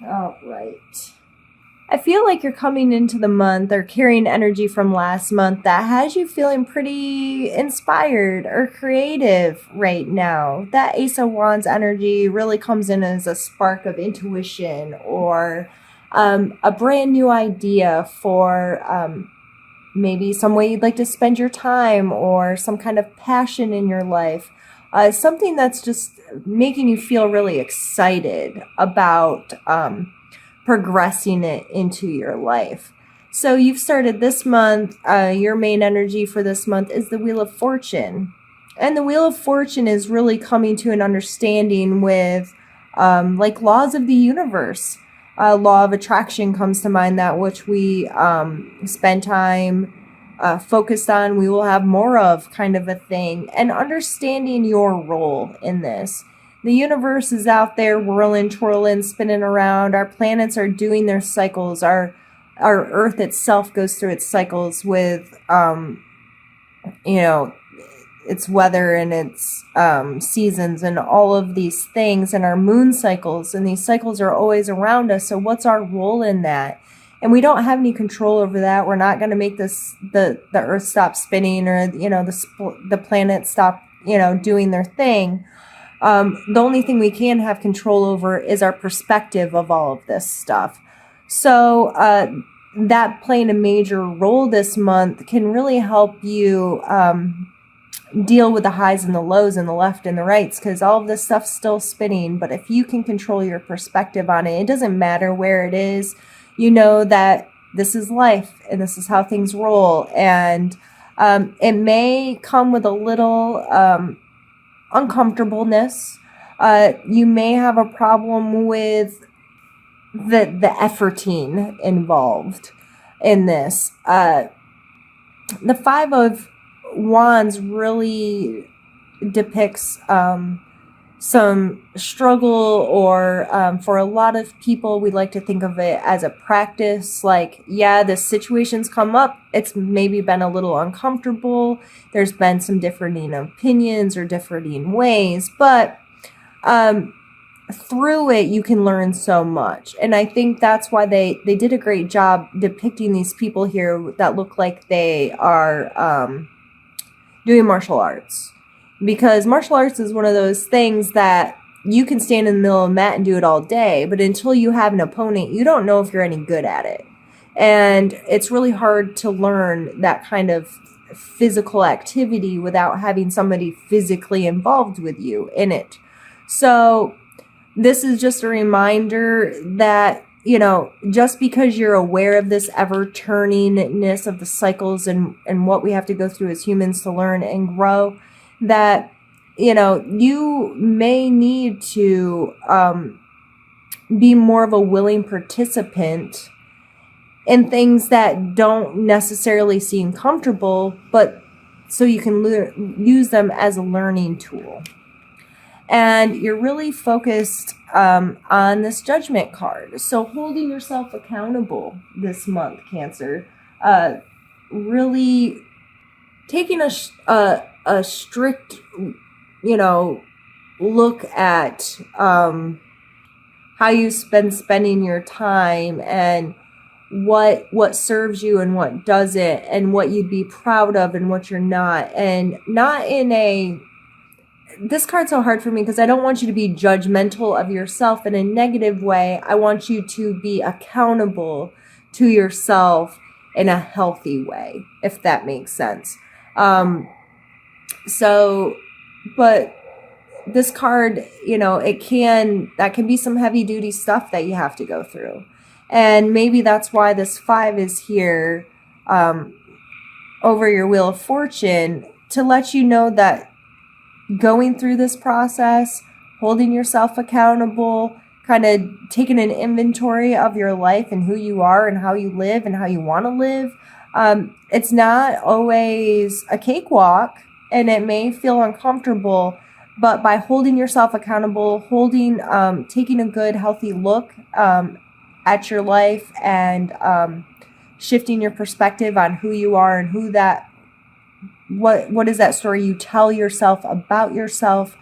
All right. I feel like you're coming into the month or carrying energy from last month that has you feeling pretty inspired or creative right now. That Ace of Wands energy really comes in as a spark of intuition or a brand new idea for maybe some way you'd like to spend your time or some kind of passion in your life. Something that's just making you feel really excited about progressing it into your life. So you've started this month, your main energy for this month is the Wheel of Fortune. And the Wheel of Fortune is really coming to an understanding with like laws of the universe. Law of attraction comes to mind, that which we spend time focused on, we will have more of, kind of a thing. And understanding your role in this. The universe is out there whirling, twirling, spinning around. Our planets are doing their cycles. Our Earth itself goes through its cycles with, its weather and its seasons and all of these things, and our moon cycles. And these cycles are always around us. So what's our role in that? And we don't have any control over that. We're not going to make the Earth stop spinning or, the planets stop, doing their thing. The only thing we can have control over is our perspective of all of this stuff. So that playing a major role this month can really help you deal with the highs and the lows and the left and the rights, because all of this stuff's still spinning. But if you can control your perspective on it, it doesn't matter where it is. You know that this is life and this is how things roll. And it may come with a little uncomfortableness. You may have a problem with the efforting involved in this. The Five of Wands really depicts some struggle, or for a lot of people, we like to think of it as a practice. Like, yeah, the situations come up. It's maybe been a little uncomfortable. There's been some differing opinions or differing ways, but through it, you can learn so much. And I think that's why they did a great job depicting these people here that look like they are doing martial arts. Because martial arts is one of those things that you can stand in the middle of a mat and do it all day, but until you have an opponent, you don't know if you're any good at it. And it's really hard to learn that kind of physical activity without having somebody physically involved with you in it. So this is just a reminder that, just because you're aware of this ever-turningness of the cycles and what we have to go through as humans to learn and grow, that, you may need to be more of a willing participant in things that don't necessarily seem comfortable, but so you can use them as a learning tool. And you're really focused on this Judgment card. So holding yourself accountable this month, Cancer, really taking a strict, look at how you've been spending your time and what serves you and what doesn't, and what you'd be proud of and what you're not. And not in a, this card's so hard for me because I don't want you to be judgmental of yourself in a negative way. I want you to be accountable to yourself in a healthy way, if that makes sense. But this card, that can be some heavy duty stuff that you have to go through. And maybe that's why this 5 is here over your Wheel of Fortune, to let you know that going through this process, holding yourself accountable, kind of taking an inventory of your life and who you are and how you live and how you want to live. It's not always a cakewalk, and it may feel uncomfortable, but by holding yourself accountable, taking a good, healthy look at your life and shifting your perspective on who you are and what is that story you tell yourself about yourself,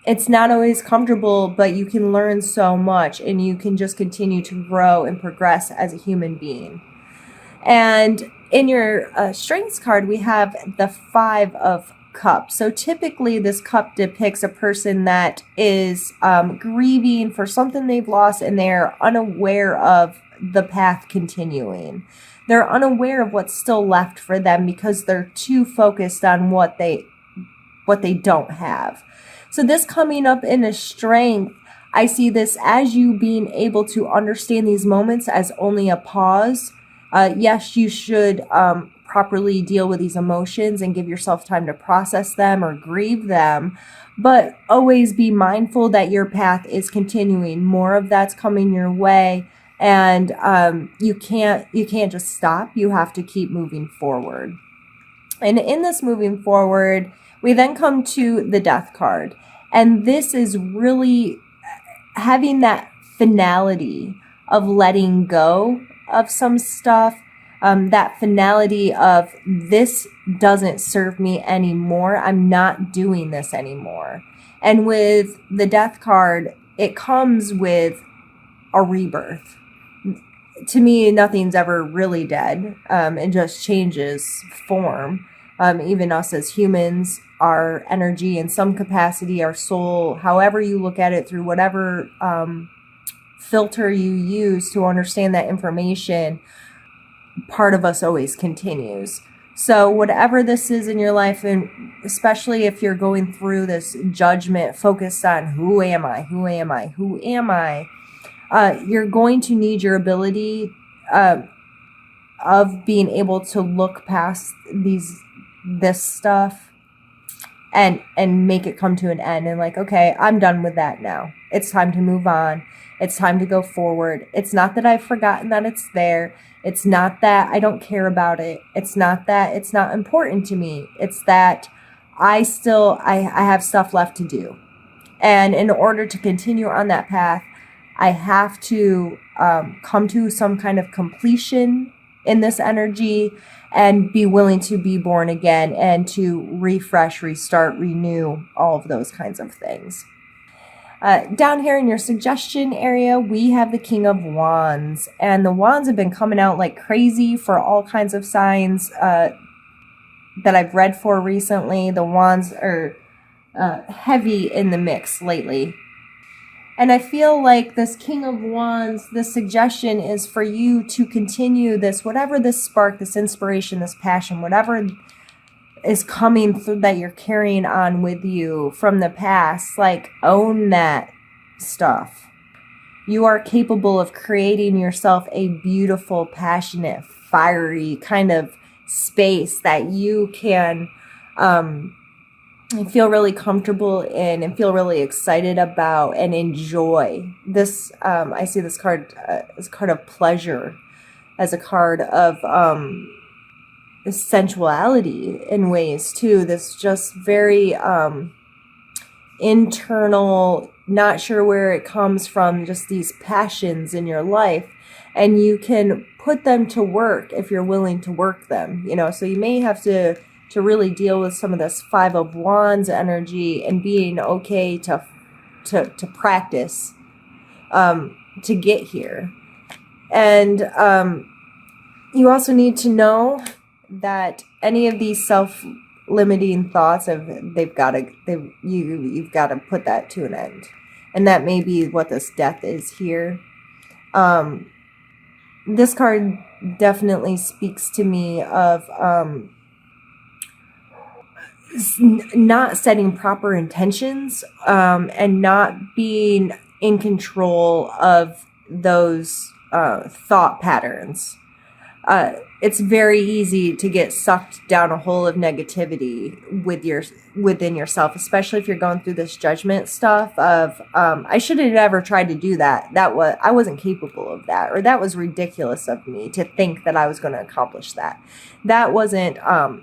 it's not always comfortable, but you can learn so much and you can just continue to grow and progress as a human being. And in your strengths card, we have the 5 of Cups. So typically this cup depicts a person that is grieving for something they've lost, and they're unaware of the path continuing. They're unaware of what's still left for them because they're too focused on what they don't have. So this coming up in a strength, I see this as you being able to understand these moments as only a pause. Yes, you should properly deal with these emotions and give yourself time to process them or grieve them, but always be mindful that your path is continuing. More of that's coming your way, and you can't just stop. You have to keep moving forward. And in this moving forward, we then come to the Death card, and this is really having that finality of letting go of some stuff, that finality of this doesn't serve me anymore. I'm not doing this anymore. And with the Death card, it comes with a rebirth. To me, nothing's ever really dead. It just changes form. Even us as humans, our energy in some capacity, our soul, however you look at it, through whatever filter you use to understand that information, part of us always continues. So whatever this is in your life, and especially if you're going through this judgment focused on who am I, you're going to need your ability of being able to look past this stuff and make it come to an end, and like, okay, I'm done with that now. It's time to move on. It's time to go forward. It's not that I've forgotten that it's there. It's not that I don't care about it. It's not that it's not important to me. It's that I have stuff left to do. And in order to continue on that path, I have to come to some kind of completion in this energy and be willing to be born again and to refresh, restart, renew, all of those kinds of things. Down here in your suggestion area, we have the King of Wands, and the Wands have been coming out like crazy for all kinds of signs that I've read for recently. The Wands are heavy in the mix lately. And I feel like this King of Wands, this suggestion is for you to continue this, whatever this spark, this inspiration, this passion, whatever is coming through that you're carrying on with you from the past, like own that stuff. You are capable of creating yourself a beautiful, passionate, fiery kind of space that you can feel really comfortable in and feel really excited about and enjoy. This, I see this card as a card of pleasure, as a card of sensuality in ways too. This just very internal, not sure where it comes from, just these passions in your life, and you can put them to work if you're willing to work them, so you may have to really deal with some of this 5 of Wands energy and being okay to practice to get here. And you also need to know that any of these self-limiting thoughts you've got to put that to an end. And that may be what this Death is here. This card definitely speaks to me of not setting proper intentions and not being in control of those thought patterns. It's very easy to get sucked down a hole of negativity within yourself, especially if you're going through this judgment stuff of I should have never tried to do that. I wasn't capable of that, or that was ridiculous of me to think that I was going to accomplish that. That wasn't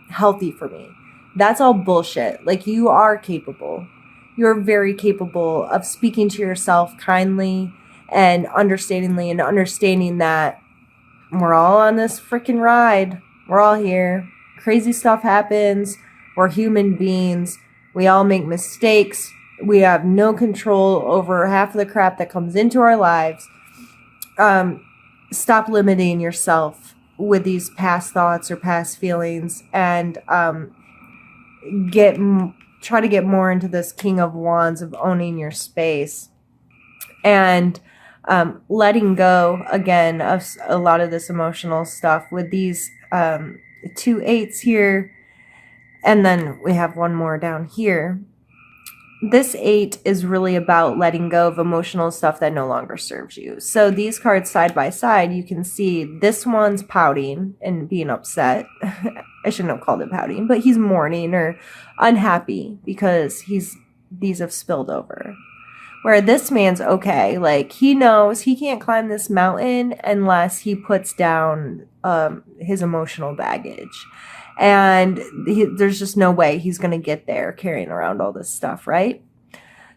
healthy for me. That's all bullshit. Like, you are capable. You're very capable of speaking to yourself kindly and understandingly, and understanding that we're all on this freaking ride. We're all here. Crazy stuff happens. We're human beings. We all make mistakes. We have no control over half of the crap that comes into our lives. Stop limiting yourself with these past thoughts or past feelings, and try to get more into this King of Wands of owning your space, and letting go again of a lot of this emotional stuff with these 2 8s here, and then we have one more down here. This 8 is really about letting go of emotional stuff that no longer serves you. So these cards side by side, you can see this one's pouting and being upset. I shouldn't have called it pouting, but he's mourning or unhappy because these have spilled over. Where this man's okay. Like, he knows he can't climb this mountain unless he puts down his emotional baggage. And there's just no way he's going to get there carrying around all this stuff, right?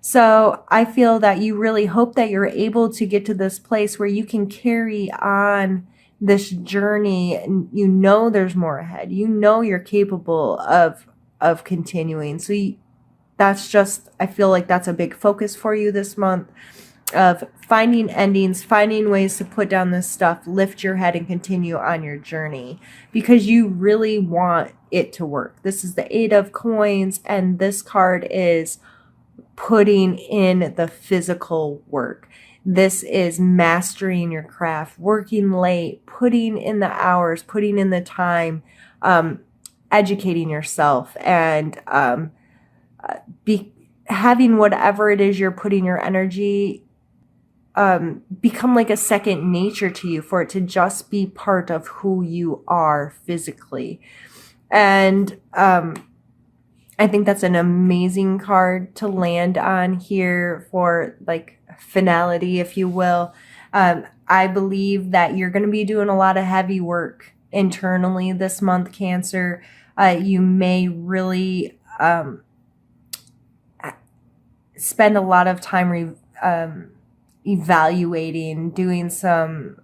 So I feel that you really hope that you're able to get to this place where you can carry on this journey, and you know there's more ahead. You know you're capable of continuing. So that's just, I feel like that's a big focus for you this month, of finding endings, finding ways to put down this stuff, lift your head, and continue on your journey, because you really want it to work. This is the 8 of coins, and this card is putting in the physical work. This is mastering your craft, working late, putting in the hours, putting in the time, educating yourself, and having whatever it is you're putting your energy become like a second nature to you, for it to just be part of who you are physically. And I think that's an amazing card to land on here for like finality, if you will. I believe that you're going to be doing a lot of heavy work internally this month, Cancer. You may really spend a lot of time evaluating, doing some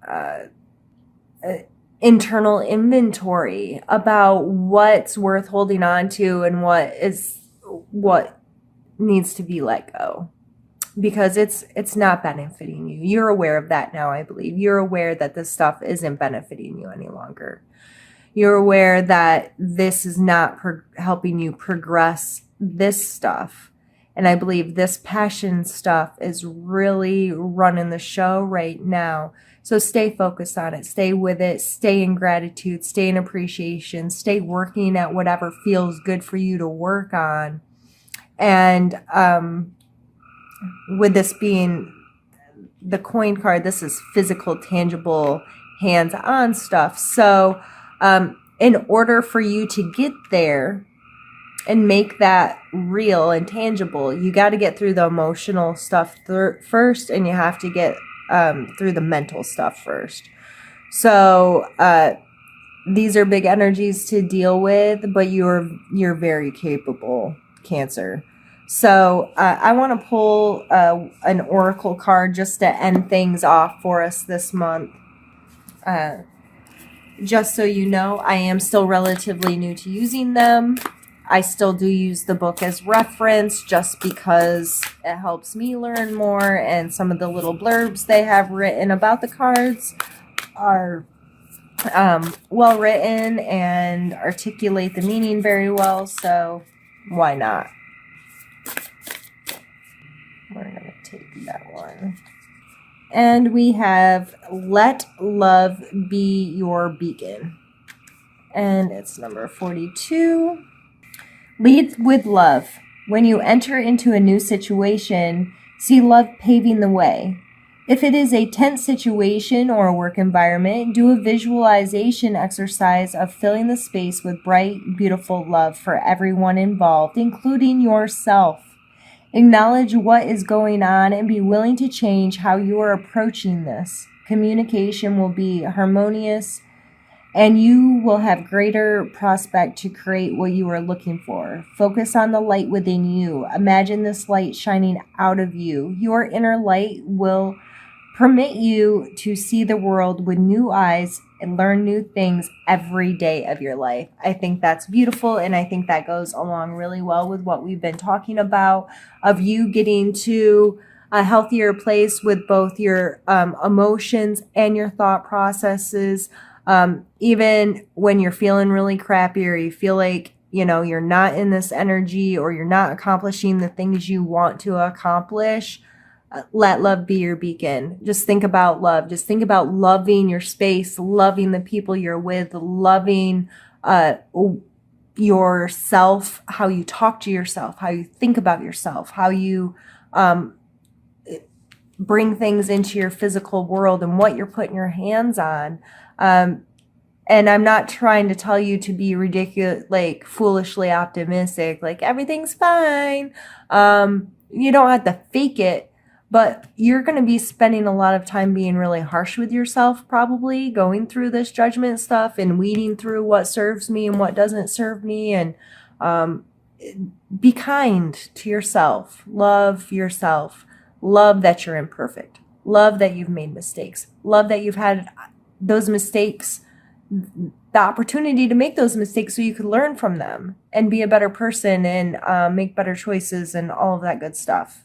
internal inventory about what's worth holding on to and what needs to be let go, because it's not benefiting you. You're aware of that now, I believe. You're aware that this stuff isn't benefiting you any longer. You're aware that this is not helping you progress this stuff. And I believe this passion stuff is really running the show right now. So stay focused on it. Stay with it. Stay in gratitude. Stay in appreciation. Stay working at whatever feels good for you to work on. And with this being the coin card, this is physical, tangible, hands-on stuff. So in order for you to get there and make that real and tangible, you got to get through the emotional stuff first, and you have to get through the mental stuff first. So these are big energies to deal with, but you're very capable, Cancer. So I want to pull an oracle card just to end things off for us this month. Just so you know, I am still relatively new to using them. I still do use the book as reference just because it helps me learn more, and some of the little blurbs they have written about the cards are well written and articulate the meaning very well, so why not? We're going to take that one. And we have Let Love Be Your Beacon. And it's number 42. Lead with love. When you enter into a new situation, see love paving the way. If it is a tense situation or a work environment, do a visualization exercise of filling the space with bright, beautiful love for everyone involved, including yourself. Acknowledge what is going on and be willing to change how you are approaching this. Communication will be harmonious, and you will have greater prospect to create what you are looking for. Focus on the light within you. Imagine this light shining out of you. Your inner light will permit you to see the world with new eyes and learn new things every day of your life. I think that's beautiful, and I think that goes along really well with what we've been talking about, of you getting to a healthier place with both your emotions and your thought processes. Even when you're feeling really crappy, or you feel like, you know, you're not in this energy, or you're not accomplishing the things you want to accomplish, let love be your beacon. Just think about love. Just think about loving your space, loving the people you're with, loving yourself, how you talk to yourself, how you think about yourself, how you bring things into your physical world, and what you're putting your hands on. And I'm not trying to tell you to be ridiculous, like foolishly optimistic, like everything's fine. You don't have to fake it, but you're going to be spending a lot of time being really harsh with yourself, probably going through this judgment stuff and weeding through what serves me and what doesn't serve me. And be kind to yourself. Love yourself. Love that you're imperfect. Love that you've made mistakes. Love that you've had those mistakes, the opportunity to make those mistakes so you could learn from them and be a better person and make better choices and all of that good stuff.